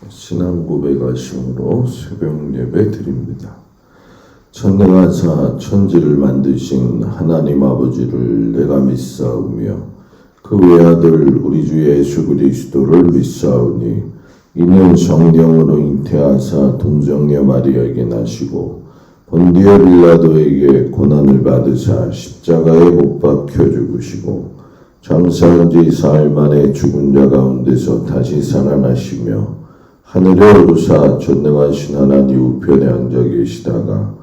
신앙 고백하심으로 새벽 예배 드립니다. 천능하사 천지를 만드신 하나님 아버지를 내가 믿사오며 그 외아들 우리 주 예수 그리스도를 믿사오니 이는 성령으로 잉태하사 동정녀 마리아에게 나시고 본디오 빌라도에게 고난을 받으사 십자가에 못 박혀 죽으시고 장사한 지 사흘 만에 죽은 자 가운데서 다시 살아나시며 하늘에 오르사 전능하신 하나님 우편에 앉아 계시다가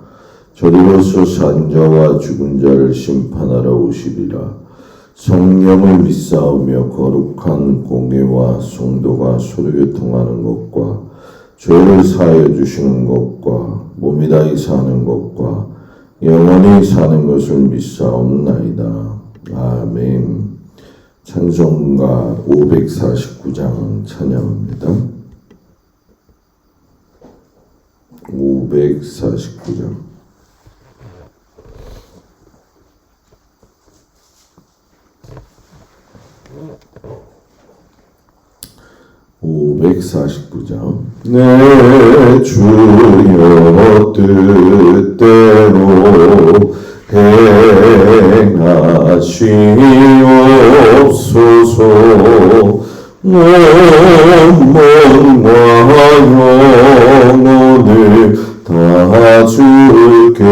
저리로서 산 자와 죽은 자를 심판하러 오시리라. 성령을 믿사오며 거룩한 공예와 성도가 서로 교통하는 것과 죄를 사하여 주시는 것과 몸이 다히 사는 것과 영원히 사는 것을 믿사옵나이다. 아멘. 찬송가 549장 찬양합니다. 549장 549장 내 주여 뜻대로 행하시옵소서. 몸과 영혼을 다 주께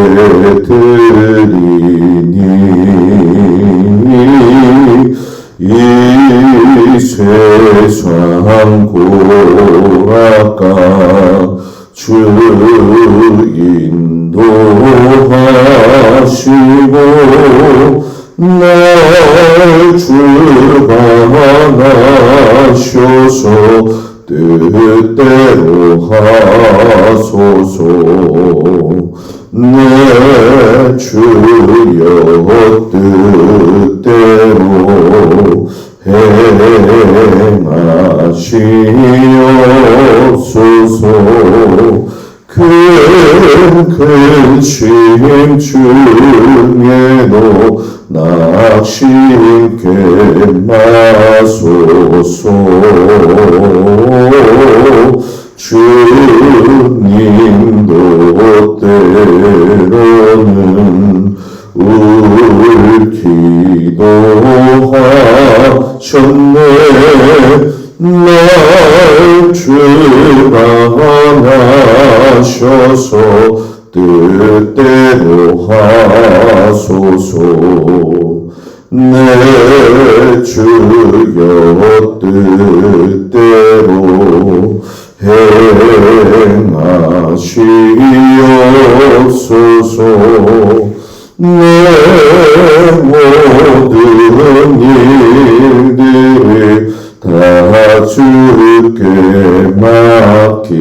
드리니 이 세상 고락가 주 인도하시고 날 주관하셔서 뜻대로 하소서. 내 주여 뜻대로 행하시옵소서. 큰 쉼 중에도 낙심케 마소서. 주님도 때로는 울기도 하셨네. 날 주관하셔서 뜻대로 하소서. 내 주여 뜻대로 행하시옵소서. 내 모든 일들을 다 주께 맡기고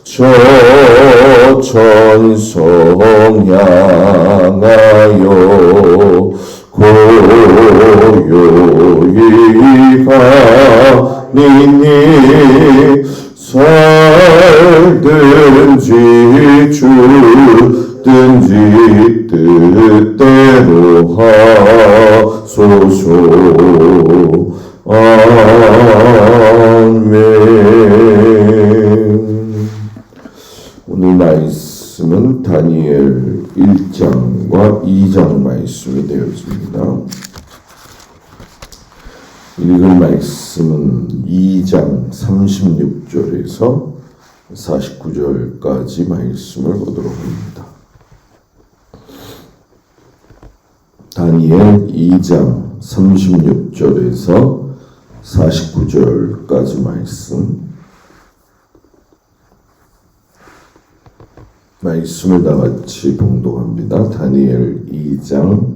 저 천성 향하여 고요히 가니니 살든지 죽든지 뜻대로 하소서. 아멘. 오늘 말씀은 다니엘 1장과 2장 말씀이 되어집니다. 읽을 말씀은 2장 36절에서 49절까지 말씀을 보도록 합니다. 다니엘 2장 36절에서 49절까지 말씀을 다 같이 봉독합니다. 다니엘 2장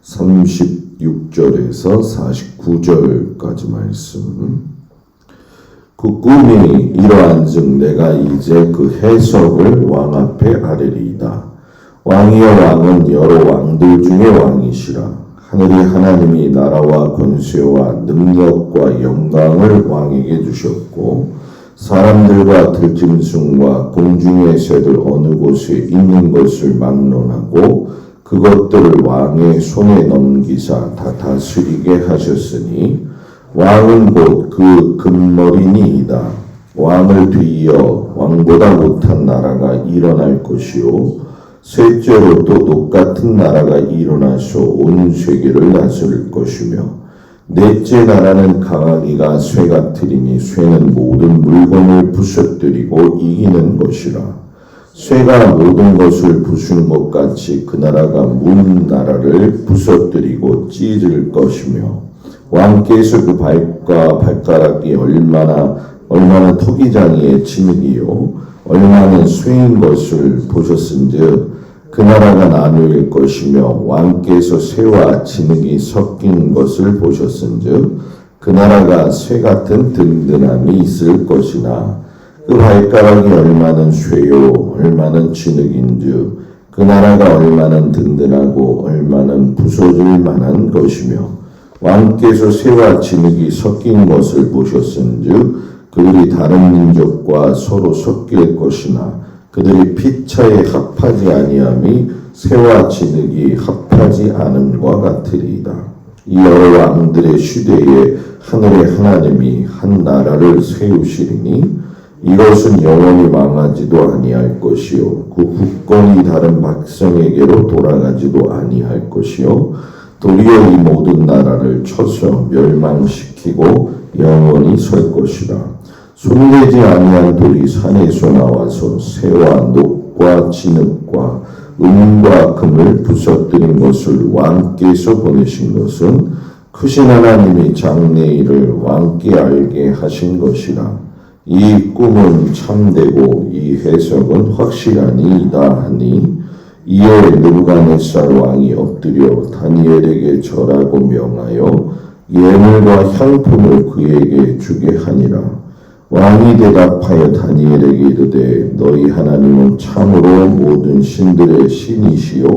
36절에서 49절까지 말씀. 그 꿈이 이러한즉 내가 이제 그 해석을 왕 앞에 아뢰리이다. 왕이여 왕은 여러 왕들 중에 왕이시라. 하늘이 하나님이 나라와 권세와 능력과 영광을 왕에게 주셨고 사람들과 들짐승과 공중의 새들 어느 곳에 있는 것을 막론하고 그것들을 왕의 손에 넘기사 다 다스리게 하셨으니 왕은 곧 그 금머리니이다. 왕을 뒤이어 왕보다 못한 나라가 일어날 것이요 셋째로 또 똑같은 나라가 일어나서 온 세계를 다스릴 것이며 넷째 나라는 강하기가 쇠 같으리니 쇠는 모든 물건을 부서뜨리고 이기는 것이라. 쇠가 모든 것을 부수는 것 같이 그 나라가 문 나라를 부서뜨리고 찢을 것이며 왕께서 그 발과 발가락이 얼마나 토기장이에 진흙이요 얼마나 쇠인 것을 보셨은즉 그 나라가 나누일 것이며 왕께서 쇠와 진흙이 섞인 것을 보셨은즉 그 나라가 쇠 같은 든든함이 있을 것이나 그 발가락이 얼마나 쇠요 얼마나 진흙인즉 그 나라가 얼마나 든든하고 얼마나 부서질 만한 것이며 왕께서 쇠와 진흙이 섞인 것을 보셨은즉 그들이 다른 민족과 서로 섞일 것이나 그들이 피차에 합하지 아니함이 쇠와 진흙이 합하지 않음과 같으리이다. 이 여러 왕들의 시대에 하늘의 하나님이 한 나라를 세우시리니 이것은 영원히 망하지도 아니할 것이요 그 국권이 다른 백성에게로 돌아가지도 아니할 것이요 도리어 이 모든 나라를 쳐서 멸망시키고 영원히 설 것이라. 손대지 아니한 돌이 산에서 나와서 쇠와 녹과 진흙과 은과 금을 부서뜨린 것을 왕께서 보내신 것은 크신 하나님이 장래일을 왕께 알게 하신 것이라. 이 꿈은 참되고 이 해석은 확실하니이다 하니 이에 느부갓네살 왕이 엎드려 다니엘에게 절하고 명하여 예물과 향품을 그에게 주게 하니라. 왕이 대답하여 다니엘에게 이르되 너희 하나님은 참으로 모든 신들의 신이시요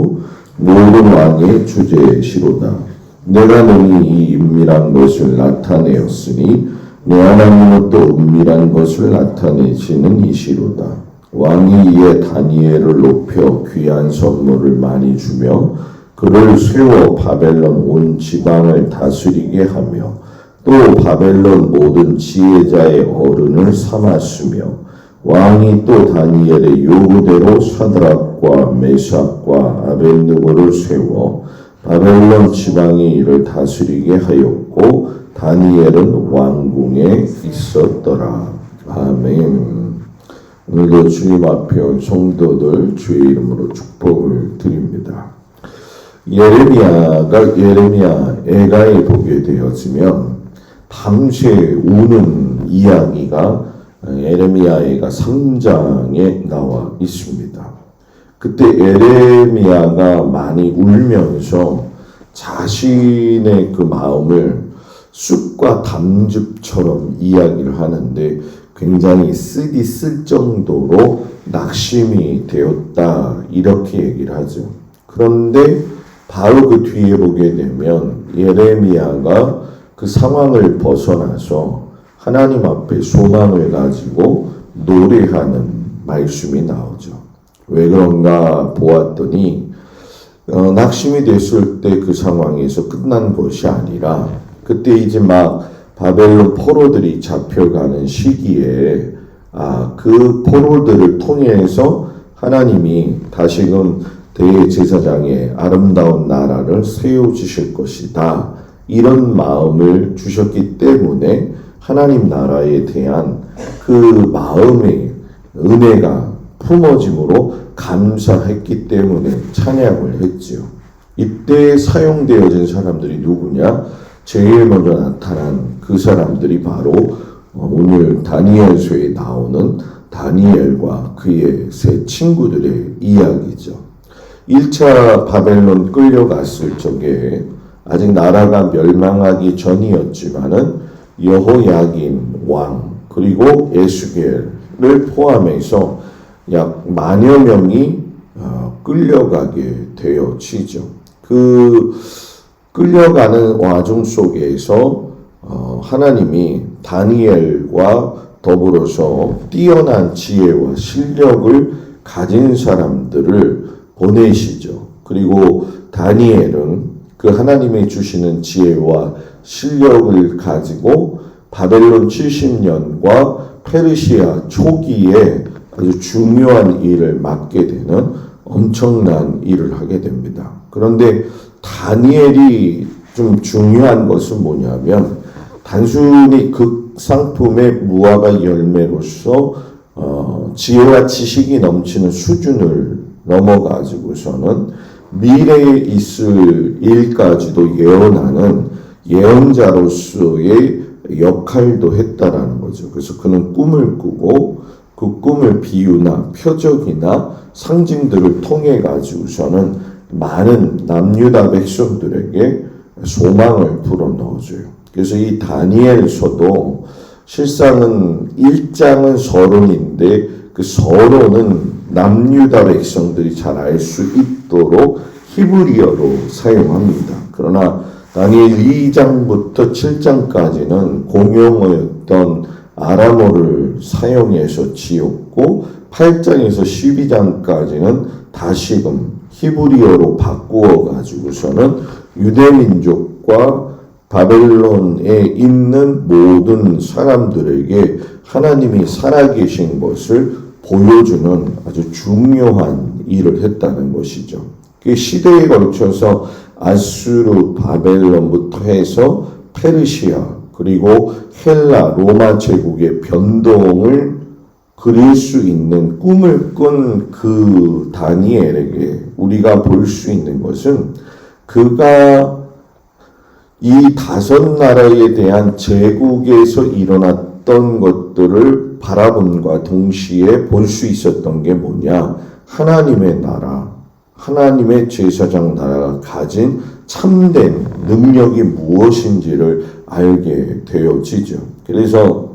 모든 왕의 주제시로다. 내가 너희 이 은밀한 것을 나타내었으니 내 하나님은 또 은밀한 것을 나타내시는 이시로다. 왕이 이에 다니엘을 높여 귀한 선물을 많이 주며 그를 세워 바벨론 온 지방을 다스리게 하며 또 바벨론 모든 지혜자의 어른을 삼았으며 왕이 또 다니엘의 요구대로 사드락과 메삭과 아벳느고를 세워 바벨론 지방의 일을 다스리게 하였고 다니엘은 왕궁에 있었더라. 아멘. 오늘도 주님 앞에 온 성도들 주의 이름으로 축복을 드립니다. 예레미야 애가에 보게 되어지면 밤새 우는 이야기가 예레미야애가 3장에 나와 있습니다. 그때 예레미야가 많이 울면서 자신의 그 마음을 쑥과 담즙처럼 이야기를 하는데 굉장히 쓰기 쓸 정도로 낙심이 되었다 이렇게 얘기를 하죠. 그런데 바로 그 뒤에 보게 되면 예레미야가 그 상황을 벗어나서 하나님 앞에 소망을 가지고 노래하는 말씀이 나오죠. 왜 그런가 보았더니 낙심이 됐을 때 그 상황에서 끝난 것이 아니라 그때 이제 막 바벨론 포로들이 잡혀가는 시기에 그 포로들을 통해서 하나님이 다시금 대제사장의 아름다운 나라를 세워주실 것이다. 이런 마음을 주셨기 때문에 하나님 나라에 대한 그 마음의 은혜가 품어짐으로 감사했기 때문에 찬양을 했지요. 이때 사용되어진 사람들이 누구냐? 제일 먼저 나타난 그 사람들이 바로 오늘 다니엘서에 나오는 다니엘과 그의 세 친구들의 이야기죠. 1차 바벨론 끌려갔을 적에 아직 나라가 멸망하기 전이었지만은 여호야긴 왕 그리고 에스겔을 포함해서 약 10,000여 명이 끌려가게 되어지죠. 그 끌려가는 와중 속에서 하나님이 다니엘과 더불어서 뛰어난 지혜와 실력을 가진 사람들을 보내시죠. 그리고 다니엘은 그 하나님이 주시는 지혜와 실력을 가지고 바벨론 70년과 페르시아 초기에 아주 중요한 일을 맡게 되는 엄청난 일을 하게 됩니다. 그런데 다니엘이 좀 중요한 것은 뭐냐면 단순히 극상품의 무화과 열매로서 지혜와 지식이 넘치는 수준을 넘어가지고서는 미래에 있을 일까지도 예언하는 예언자로서의 역할도 했다라는 거죠. 그래서 그는 꿈을 꾸고 그 꿈을 비유나 표적이나 상징들을 통해 가지고서는 많은 남유다 백성들에게 소망을 불어넣어줘요. 그래서 이 다니엘서도 실상은 1장은 서론인데 그 서론은 남유다 백성들이 잘 알 수 있도록 히브리어로 사용합니다. 그러나 다니엘 2장부터 7장까지는 공용어였던 아람어를 사용해서 지었고 8장에서 12장까지는 다시금 히브리어로 바꾸어 가지고서는 유대민족과 바벨론에 있는 모든 사람들에게 하나님이 살아계신 것을 보여주는 아주 중요한 일을 했다는 것이죠. 그 시대에 걸쳐서 아수르, 바벨론부터 해서 페르시아, 그리고 헬라, 로마 제국의 변동을 그릴 수 있는 꿈을 꾼 그 다니엘에게 우리가 볼 수 있는 것은 그가 이 다섯 나라에 대한 제국에서 일어났던 것들을 바라봄과 동시에 볼 수 있었던 게 뭐냐? 하나님의 나라, 하나님의 제사장 나라가 가진 참된 능력이 무엇인지를 알게 되어지죠. 그래서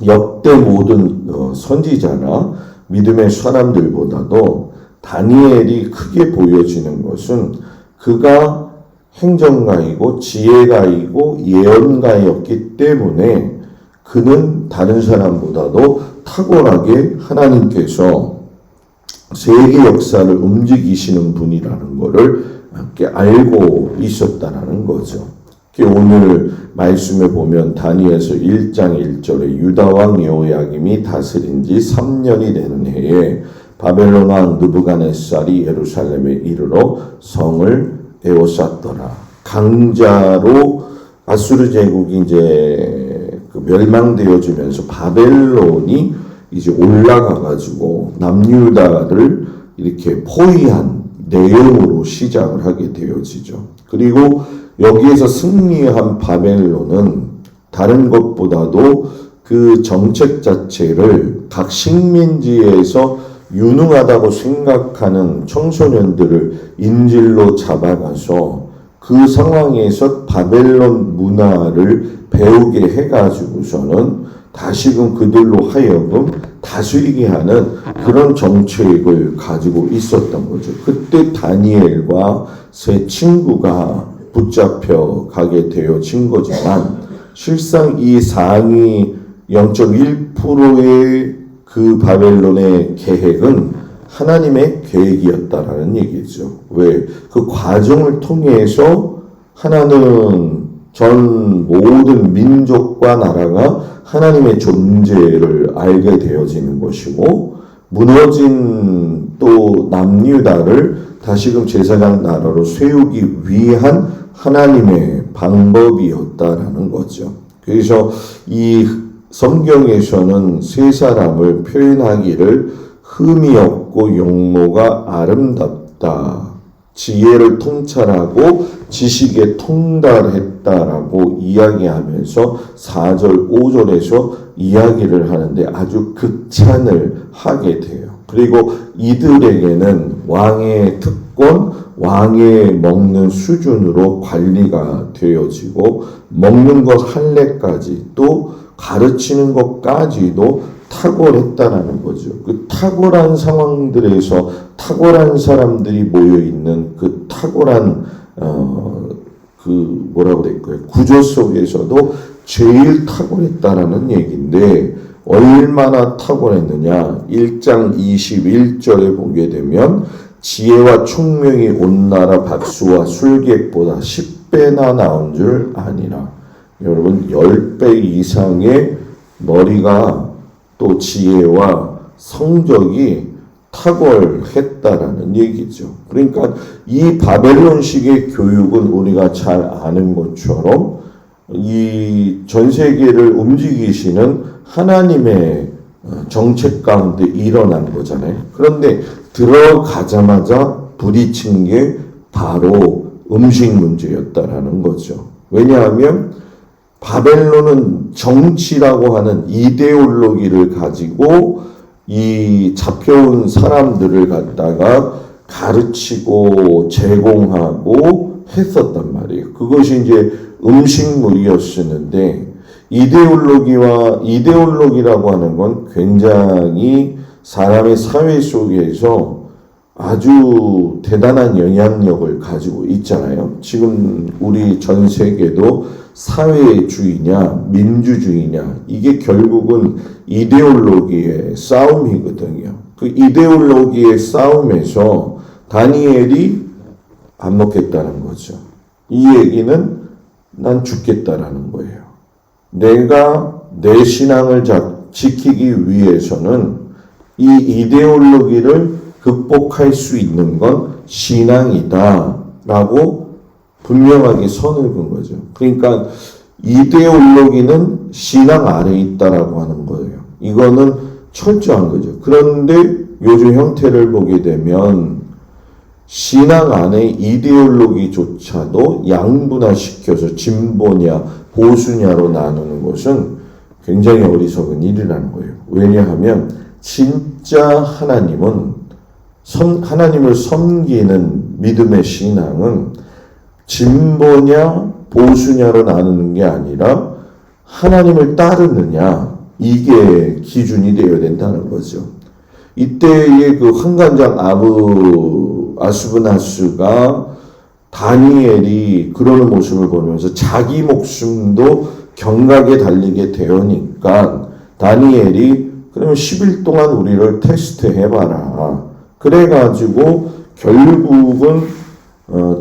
역대 모든 선지자나 믿음의 사람들보다도 다니엘이 크게 보여지는 것은 그가 행정가이고 지혜가이고 예언가였기 때문에 그는 다른 사람보다도 탁월하게 하나님께서 세계 역사를 움직이시는 분이라는 것을 함께 알고 있었다라는 거죠. 오늘 말씀에 보면 다니엘서 1장 1절에 유다왕 여호야김이 다스린 지 3년이 되는 해에 바벨론 왕 느부갓네살이 예루살렘에 이르러 성을 에워쌌더라. 강자로 아수르 제국이 이제 멸망되어지면서 바벨론이 이제 올라가 가지고 남유다를 이렇게 포위한 내용으로 시작을 하게 되어지죠. 그리고 여기에서 승리한 바벨론은 다른 것보다도 그 정책 자체를 각 식민지에서 유능하다고 생각하는 청소년들을 인질로 잡아가서 그 상황에서 바벨론 문화를 배우게 해가지고서는 다시금 그들로 하여금 다스리게 하는 그런 정책을 가지고 있었던 거죠. 그때 다니엘과 세 친구가 붙잡혀 가게 되어진 거지만 실상 이 상위 0.1%의 그 바벨론의 계획은 하나님의 계획이었다라는 얘기죠. 왜? 그 과정을 통해서 하나는 전 모든 민족과 나라가 하나님의 존재를 알게 되어지는 것이고 무너진 또 남유다를 다시금 제사장 나라로 세우기 위한 하나님의 방법이었다라는 거죠. 그래서 이 성경에서는 세 사람을 표현하기를 흠이 없고 용모가 아름답다, 지혜를 통찰하고 지식에 통달했다라고 이야기하면서 4절, 5절에서 이야기를 하는데 아주 극찬을 하게 돼요. 그리고 이들에게는 왕의 특권, 왕의 먹는 수준으로 관리가 되어지고 먹는 것 할례까지 또 가르치는 것까지도 탁월했다라는 거죠. 그 탁월한 상황들에서 탁월한 사람들이 모여 있는 그 탁월한 뭐라고 될까요? 구조 속에서도 제일 탁월했다라는 얘기인데 얼마나 탁월했느냐? 1장 21절에 보게 되면 지혜와 총명이 온 나라 박수와 술객보다 10배 10배나 나온 줄 아니라. 여러분 10배 이상의 머리가 또 지혜와 성적이 탁월했다라는 얘기죠. 그러니까 이 바벨론식의 교육은 우리가 잘 아는 것처럼 이 전 세계를 움직이시는 하나님의 정책 가운데 일어난 거잖아요. 그런데 들어가자마자 부딪힌 게 바로 음식 문제였다라는 거죠. 왜냐하면 바벨론은 정치라고 하는 이데올로기를 가지고 이 잡혀온 사람들을 갖다가 가르치고 제공하고 했었단 말이에요. 그것이 이제 음식물이었었는데 이데올로기라고 하는 건 굉장히 사람의 사회 속에서 아주 대단한 영향력을 가지고 있잖아요. 지금 우리 전 세계도 사회주의냐 민주주의냐 이게 결국은 이데올로기의 싸움이거든요. 그 이데올로기의 싸움에서 다니엘이 안 먹겠다는 거죠. 이 얘기는 난 죽겠다라는 거예요. 내가 내 신앙을 지키기 위해서는 이 이데올로기를 극복할 수 있는 건 신앙이다 라고 분명하게 선을 그은 거죠. 그러니까 이데올로기는 신앙 아래에 있다라고 하는 거예요. 이거는 철저한 거죠. 그런데 요즘 형태를 보게 되면 신앙 안에 이데올로기조차도 양분화시켜서 진보냐 보수냐로 나누는 것은 굉장히 어리석은 일이라는 거예요. 왜냐하면 진짜 하나님을 섬기는 믿음의 신앙은 진보냐 보수냐로 나누는 게 아니라 하나님을 따르느냐 이게 기준이 되어야 된다는 거죠. 이때의 그 환관장 아스브나스가 다니엘이 그러는 모습을 보면서 자기 목숨도 경각에 달리게 되니까 다니엘이 그러면 10일 동안 우리를 테스트해봐라. 그래가지고 결국은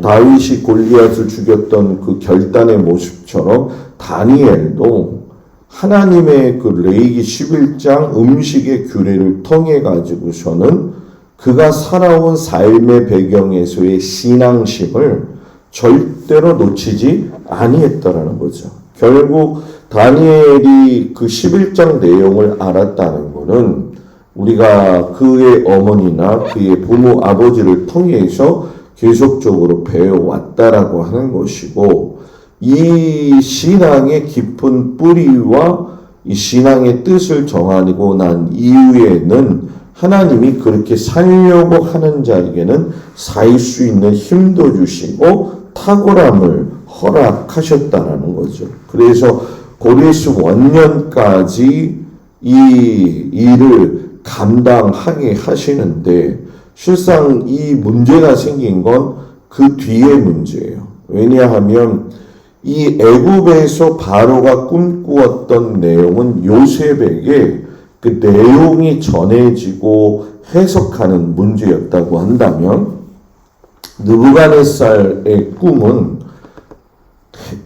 다윗이 골리앗을 죽였던 그 결단의 모습처럼 다니엘도 하나님의 그 레위기 11장 음식의 규례를 통해 가지고서는 그가 살아온 삶의 배경에서의 신앙심을 절대로 놓치지 아니했다라는 거죠. 결국 다니엘이 그 11장 내용을 알았다는 것은 우리가 그의 어머니나 그의 부모 아버지를 통해서 계속적으로 배워왔다라고 하는 것이고, 이 신앙의 깊은 뿌리와 이 신앙의 뜻을 정하고 난 이후에는 하나님이 그렇게 살려고 하는 자에게는 살 수 있는 힘도 주시고 탁월함을 허락하셨다라는 거죠. 그래서 고레스 원년까지 이 일을 감당하게 하시는데, 실상 이 문제가 생긴 건 그 뒤의 문제예요. 왜냐하면 이 애굽에서 바로가 꿈꾸었던 내용은 요셉에게 그 내용이 전해지고 해석하는 문제였다고 한다면, 느부갓네살의 꿈은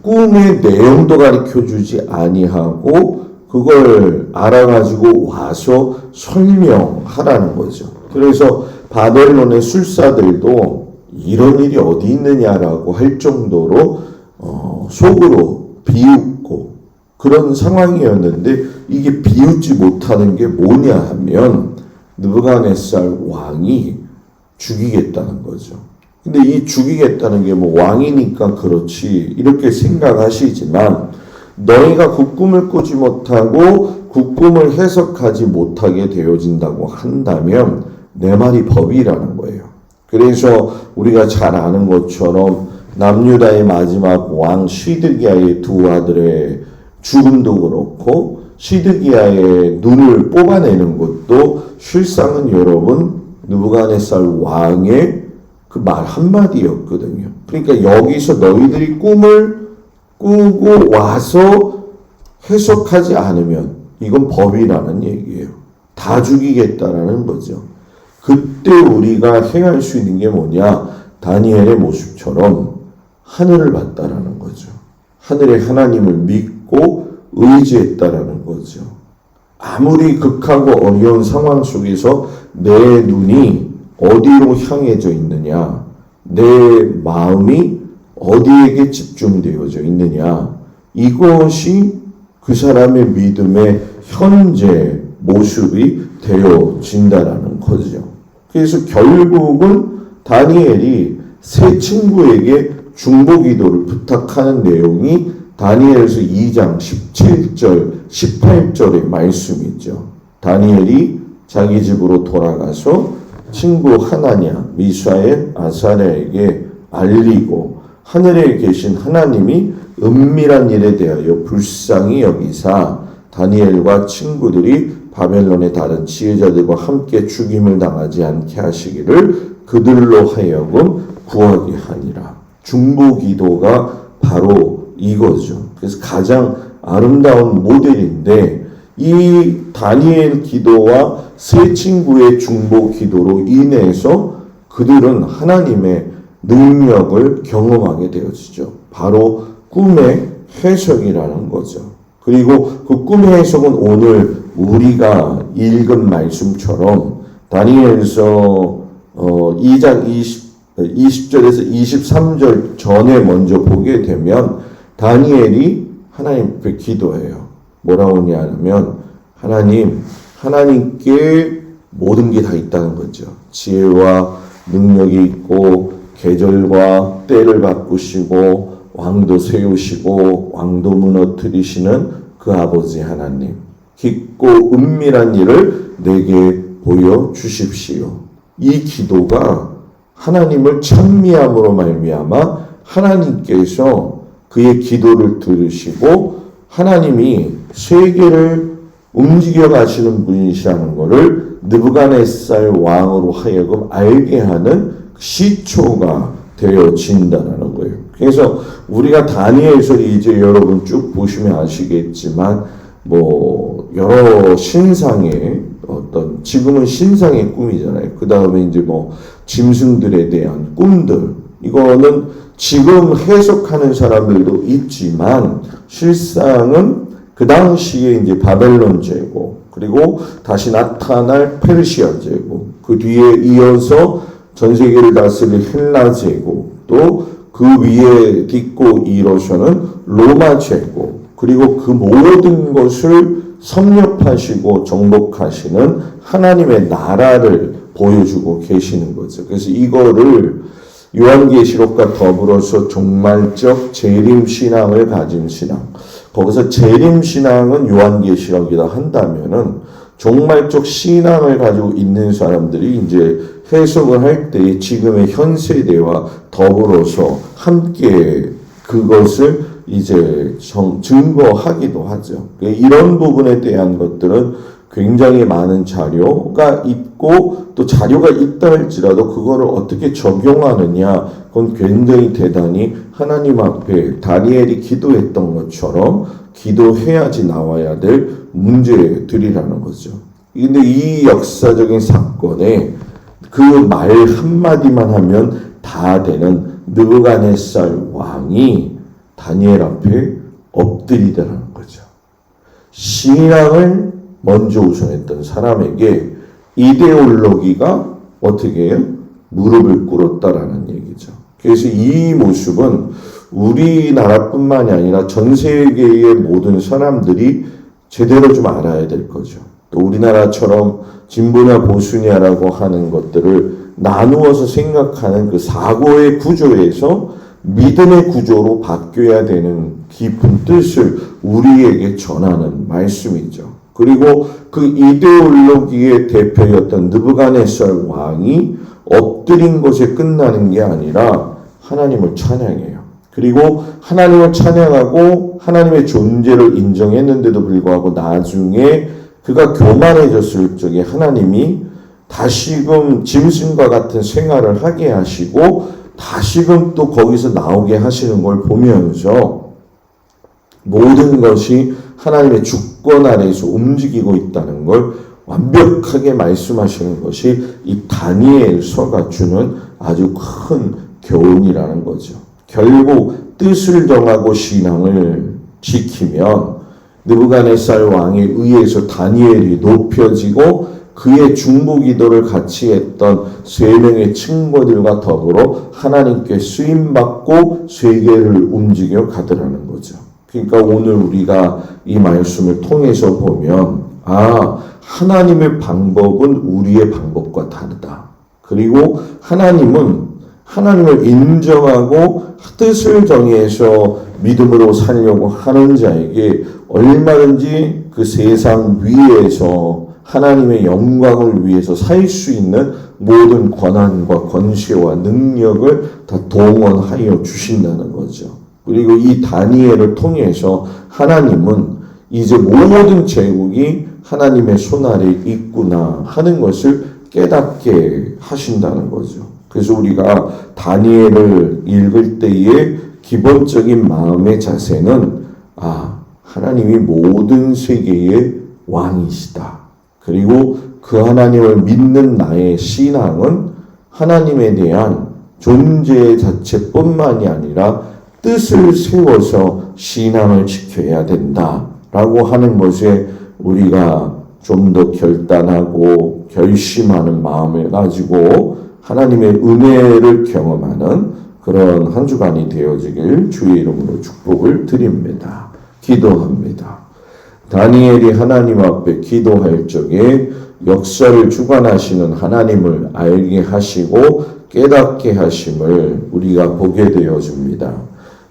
꿈의 내용도 가르쳐주지 아니하고 그걸 알아가지고 와서 설명하라는 거죠. 그래서 바벨론의 술사들도 이런 일이 어디 있느냐라고 할 정도로 속으로 비웃고 그런 상황이었는데, 이게 비웃지 못하는 게 뭐냐 하면 느부갓네살 왕이 죽이겠다는 거죠. 근데 이 죽이겠다는 게 뭐 왕이니까 그렇지 이렇게 생각하시지만, 너희가 그 꿈을 꾸지 못하고 그 꿈을 해석하지 못하게 되어진다고 한다면 내 말이 법이라는 거예요. 그래서 우리가 잘 아는 것처럼 남유다의 마지막 왕 시드기야의 두 아들의 죽음도 그렇고 시드기야의 눈을 뽑아내는 것도 실상은 여러분 느부갓네살 왕의 그 말 한마디였거든요. 그러니까 여기서 너희들이 꿈을 꾸고 와서 해석하지 않으면 이건 법이라는 얘기예요. 다 죽이겠다라는 거죠. 그때 우리가 행할 수 있는 게 뭐냐? 다니엘의 모습처럼 하늘을 봤다라는 거죠. 하늘의 하나님을 믿고 의지했다라는 거죠. 아무리 극하고 어려운 상황 속에서 내 눈이 어디로 향해져 있느냐, 내 마음이 어디에게 집중되어져 있느냐, 이것이 그 사람의 믿음의 현재 모습이 되어진다라는 거죠. 그래서 결국은 다니엘이 세 친구에게 중보기도를 부탁하는 내용이 다니엘서 2장 17절, 18절의 말씀이죠. 다니엘이 자기 집으로 돌아가서 친구 하나냐, 미사엘, 아사랴에게 알리고 하늘에 계신 하나님이 은밀한 일에 대하여 불쌍히 여기사 다니엘과 친구들이 바벨론의 다른 지혜자들과 함께 죽임을 당하지 않게 하시기를 그들로 하여금 구하게 하니라. 중보기도가 바로 이거죠. 그래서 가장 아름다운 모델인데 이 다니엘 기도와 세 친구의 중보기도로 인해서 그들은 하나님의 능력을 경험하게 되어지죠. 바로 꿈의 해석이라는 거죠. 그리고 그 꿈의 해석은 오늘 우리가 읽은 말씀처럼 다니엘서 2장 20절에서 23절 전에 먼저 보게 되면 다니엘이 하나님 앞에 기도해요. 뭐라고 하냐면 하나님께 모든 게 다 있다는 거죠. 지혜와 능력이 있고 계절과 때를 바꾸시고 왕도 세우시고 왕도 무너뜨리시는 그 아버지 하나님, 깊고 은밀한 일을 내게 보여주십시오. 이 기도가 하나님을 찬미함으로 말미암아 하나님께서 그의 기도를 들으시고 하나님이 세계를 움직여 가시는 분이시라는 것을 느부갓네살 왕으로 하여금 알게 하는 시초가 되어진다는 거예요. 그래서 우리가 다니엘서 이제 여러분 쭉 보시면 아시겠지만 여러 신상의 어떤 지금은 신상의 꿈이잖아요. 그 다음에 이제 짐승들에 대한 꿈들, 이거는 지금 해석하는 사람들도 있지만 실상은 그 당시에 이제 바벨론 제국, 그리고 다시 나타날 페르시아 제국, 그 뒤에 이어서 전 세계를 다스릴 헬라 제국, 또 그 위에 딛고 일어서는 로마 제국, 그리고 그 모든 것을 섭렵하시고 정복하시는 하나님의 나라를 보여주고 계시는 거죠. 그래서 이거를 요한계시록과 더불어서 종말적 재림신앙을 가진 신앙, 거기서 재림신앙은 요한계시록이다 한다면은 종말적 신앙을 가지고 있는 사람들이 이제 해석을 할 때 지금의 현 세대와 더불어서 함께 그것을 이제 증거하기도 하죠. 이런 부분에 대한 것들은 굉장히 많은 자료가 있고 또 자료가 있다 할지라도 그거를 어떻게 적용하느냐, 그건 굉장히 대단히 하나님 앞에 다니엘이 기도했던 것처럼 기도해야지 나와야 될 문제들이라는 거죠. 근데 이 역사적인 사건에 그 말 한마디만 하면 다 되는 느부갓네살 왕이 다니엘 앞에 엎드리더라는 거죠. 신앙을 먼저 우선했던 사람에게 이데올로기가 어떻게 해요? 무릎을 꿇었다라는 얘기죠. 그래서 이 모습은 우리나라뿐만이 아니라 전 세계의 모든 사람들이 제대로 좀 알아야 될 거죠. 또 우리나라처럼 진보냐 보수냐라고 하는 것들을 나누어서 생각하는 그 사고의 구조에서 믿음의 구조로 바뀌어야 되는 깊은 뜻을 우리에게 전하는 말씀이죠. 그리고 그 이데올로기의 대표였던 느부갓네살 왕이 엎드린 것에 끝나는 게 아니라 하나님을 찬양해요. 그리고 하나님을 찬양하고 하나님의 존재를 인정했는데도 불구하고 나중에 그가 교만해졌을 적에 하나님이 다시금 짐승과 같은 생활을 하게 하시고 다시금 또 거기서 나오게 하시는 걸 보면서 모든 것이 하나님의 주권 아래에서 움직이고 있다는 걸 완벽하게 말씀하시는 것이 이 다니엘서가 주는 아주 큰 교훈이라는 거죠. 결국 뜻을 정하고 신앙을 지키면 느부갓네살 왕에 의해서 다니엘이 높여지고 그의 중보기도를 같이 했던 3명의 친구들과 더불어 하나님께 쓰임받고 세계를 움직여 가더라는 거죠. 그러니까 오늘 우리가 이 말씀을 통해서 보면 하나님의 방법은 우리의 방법과 다르다. 그리고 하나님은 하나님을 인정하고 뜻을 정해서 믿음으로 살려고 하는 자에게 얼마든지 그 세상 위에서 하나님의 영광을 위해서 살 수 있는 모든 권한과 권세와 능력을 다 동원하여 주신다는 거죠. 그리고 이 다니엘을 통해서 하나님은 이제 모든 제국이 하나님의 손 아래 있구나 하는 것을 깨닫게 하신다는 거죠. 그래서 우리가 다니엘을 읽을 때의 기본적인 마음의 자세는 하나님이 모든 세계의 왕이시다. 그리고 그 하나님을 믿는 나의 신앙은 하나님에 대한 존재 자체뿐만이 아니라 뜻을 세워서 신앙을 지켜야 된다라고 하는 것에 우리가 좀 더 결단하고 결심하는 마음을 가지고 하나님의 은혜를 경험하는 그런 한 주간이 되어지길 주의 이름으로 축복을 드립니다. 기도합니다. 다니엘이 하나님 앞에 기도할 적에 역사를 주관하시는 하나님을 알게 하시고 깨닫게 하심을 우리가 보게 되어집니다.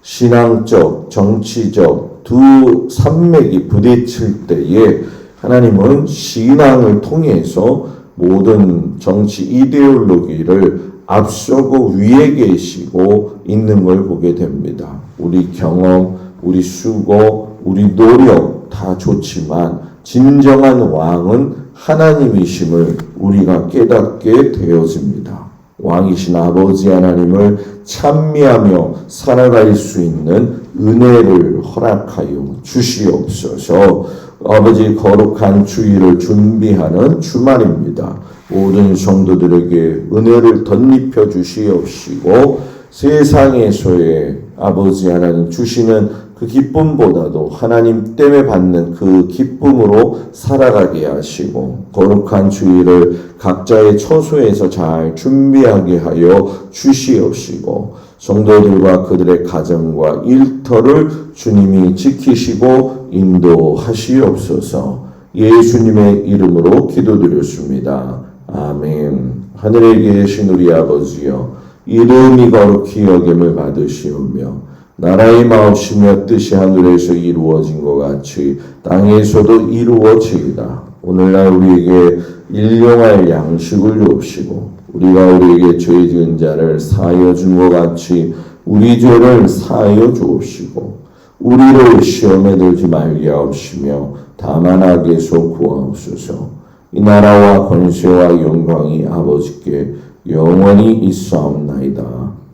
신앙적, 정치적 두 산맥이 부딪힐 때에 하나님은 신앙을 통해서 모든 정치 이데올로기를 앞서고 위에 계시고 있는 걸 보게 됩니다. 우리 경험, 우리 수고, 우리 노력 다 좋지만 진정한 왕은 하나님이심을 우리가 깨닫게 되어집니다. 왕이신 아버지 하나님을 찬미하며 살아갈 수 있는 은혜를 허락하여 주시옵소서. 아버지 거룩한 주일을 준비하는 주말입니다. 모든 성도들에게 은혜를 덧입혀 주시옵시고 세상에서의 아버지 하나님 주시는 그 기쁨보다도 하나님 때문에 받는 그 기쁨으로 살아가게 하시고 거룩한 주일을 각자의 처소에서 잘 준비하게 하여 주시옵시고 성도들과 그들의 가정과 일터를 주님이 지키시고 인도하시옵소서. 예수님의 이름으로 기도드렸습니다. 아멘. 하늘에 계신 우리 아버지여 이름이 거룩히 여김을 받으시오며 나라의 마옵시며 뜻이 하늘에서 이루어진 것 같이 땅에서도 이루어지이다. 오늘날 우리에게 일용할 양식을 주옵시고 우리가 우리에게 죄 지은 자를 사하여 준 것 같이 우리 죄를 사하여 주옵시고 우리를 시험에 들지 말게 하옵시며 다만 악에서 구하옵소서. 이 나라와 권세와 영광이 아버지께 영원히 있사옵나이다.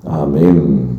아멘.